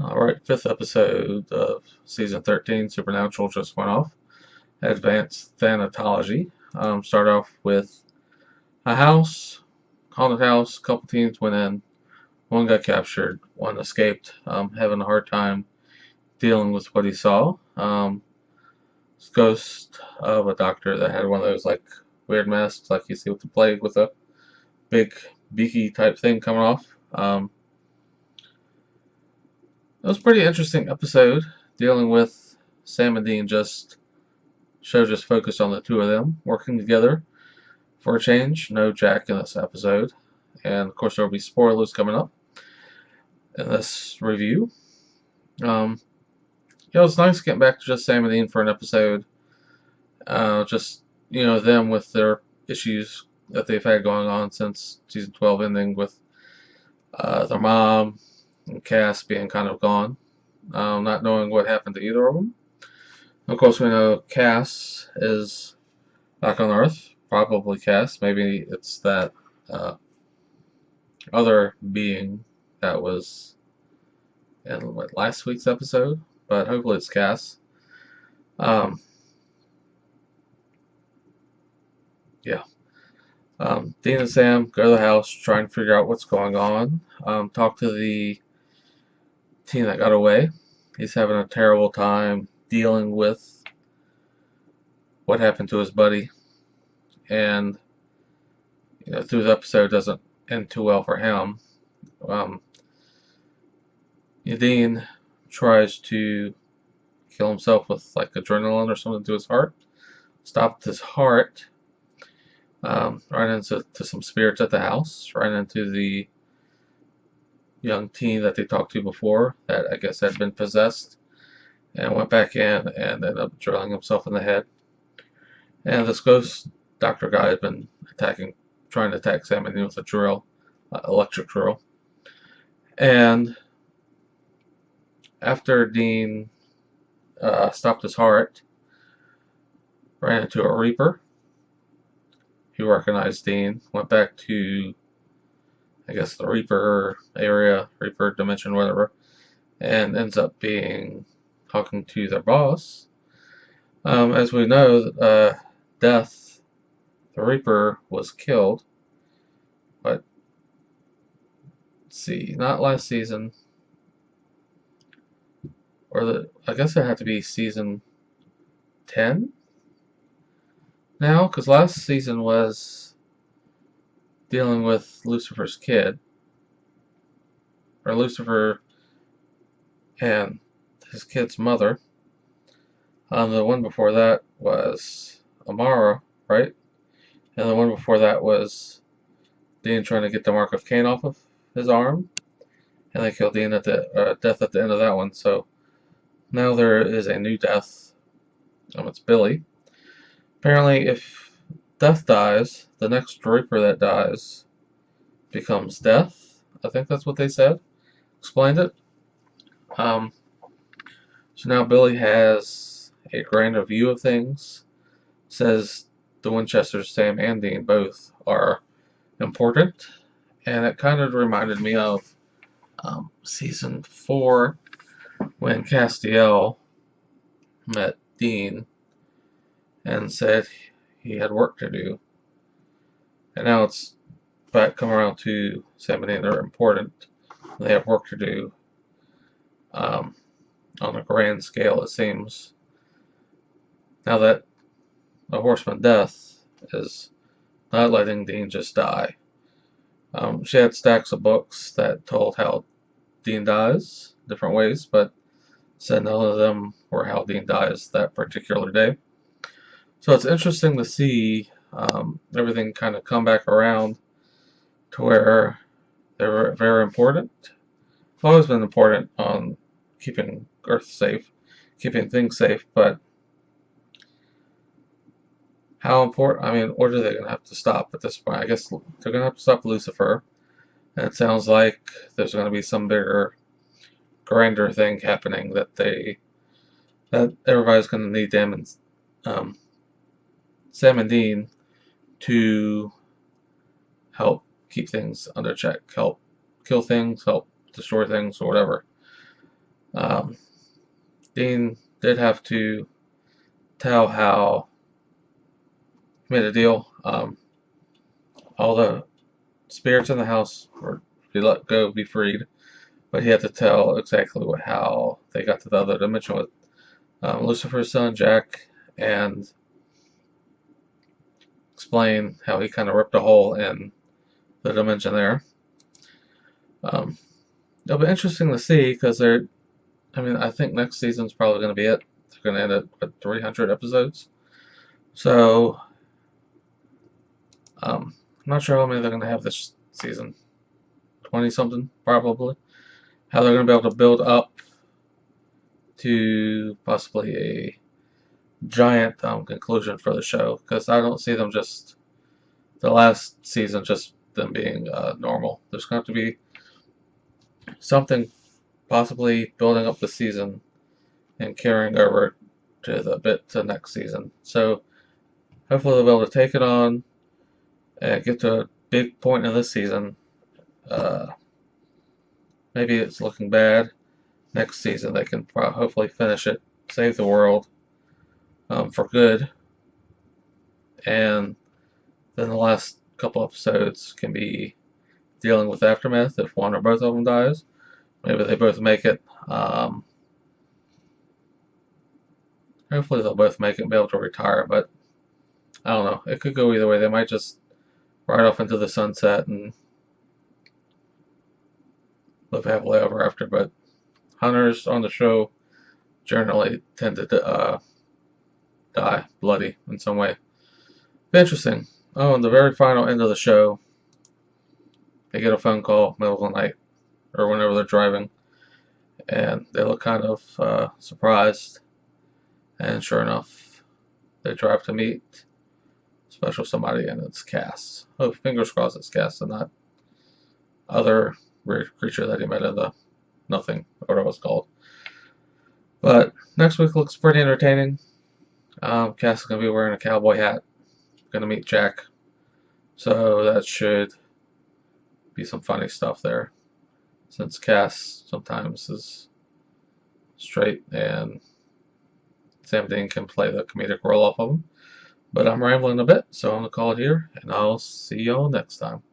Alright, fifth episode of season 13, Supernatural, just went off. Advanced Thanatology. Start off with a house, haunted house, couple teens went in, one got captured, one escaped, having a hard time dealing with what he saw. Ghost of a doctor that had one of those like weird masks like you see with the plague with a big beaky type thing coming off. It was a pretty interesting episode dealing with Sam and Dean. Show just focused on the two of them working together for a change. No Jack in this episode. And of course there will be spoilers coming up in this review. It's nice getting back to just Sam and Dean for an episode. Them with their issues that they've had going on since season 12 ending with their mom and Cass being kind of gone. Not knowing what happened to either of them. Of course, we know Cass is back on Earth. Probably Cass. Maybe it's that other being that was in last week's episode. But hopefully it's Cass. Um, yeah. Dean and Sam go to the house, try and figure out what's going on. Talk to the teen that got away. He's having a terrible time dealing with what happened to his buddy. And through the episode doesn't end too well for him. Dean tries to kill himself with like adrenaline or something to his heart. Stopped his heart. Ran into some spirits at the house. Ran into the young teen that they talked to before that I guess had been possessed. And went back in and ended up drilling himself in the head. And this ghost doctor guy had been trying to attack Sam and Dean with a drill, electric drill. And after Dean stopped his heart, ran into a Reaper. He recognized Dean, went back to, I guess, the Reaper area, Reaper dimension, whatever, and ends up talking to their boss. As we know, Death, the Reaper, was killed, but let's see, not last season, I guess it had to be season 10 now, because last season was dealing with Lucifer's kid, or Lucifer and his kid's mother. The one before that was Amara, right? And the one before that was Dean trying to get the mark of Cain off of his arm, and they killed Dean at the death at the end of that one. So now there is a new death. It's Billy. Apparently, if Death dies, the next Reaper that dies becomes Death. I think that's what they said. Explained it. So now Billy has a grander view of things. Says the Winchesters, Sam and Dean, both are important. And it kind of reminded me of season 4 when Castiel met Dean and said he had work to do. And now it's back come around to Sam and Dean. They're important. They have work to do on a grand scale, it seems. Now that a Horseman Death is not letting Dean just die. She had stacks of books that told how Dean dies different ways, but said none of them were how Dean dies that particular day. So it's interesting to see everything kind of come back around to where they're very important. It's always been important on keeping Earth safe, keeping things safe, but how important? I mean, what are they going to have to stop at this point? I guess they're going to have to stop Lucifer. And it sounds like there's going to be some bigger, grander thing happening that everybody's going to need them and Sam and Dean to help keep things under check, help kill things, help destroy things, or whatever. Um, Dean did have to tell how he made a deal. All the spirits in the house were to be let go, be freed, but he had to tell exactly how they got to the other dimension with Lucifer's son Jack, and explain how he kind of ripped a hole in the dimension there. Um, It'll be interesting to see because they're. I mean, I think next season's probably going to be it. They're going to end it with 300 episodes. So, I'm not sure how many they're going to have this season. 20 something, probably. How they're going to be able to build up to possibly a giant conclusion for the show. Because I don't see them just. The last season just them being normal. There's going to have to be something possibly building up the season and carrying over to the next season. So hopefully they'll be able to take it on and get to a big point in this season. Uh, Maybe it's looking bad. Next season they can hopefully finish it, save the world for good, and then the last couple episodes can be dealing with aftermath if one or both of them dies. Maybe they both make it. Hopefully they'll both make it and be able to retire, but I don't know. It could go either way. They might just ride off into the sunset and live happily ever after, but hunters on the show generally tend to die bloody in some way. Interesting. Oh, and the very final end of the show, they get a phone call middle of the night or whenever they're driving, and they look kind of surprised. And sure enough, they drive to meet special somebody, and it's Cass. Oh, fingers crossed it's Cass and not other weird creature that he met in the nothing, or whatever it was called. But next week looks pretty entertaining. Cass is going to be wearing a cowboy hat. Going to meet Jack. So that should be some funny stuff there. Since Cass sometimes is straight and Sam Dean can play the comedic role off of him. But I'm rambling a bit, so I'm going to call it here, and I'll see y'all next time.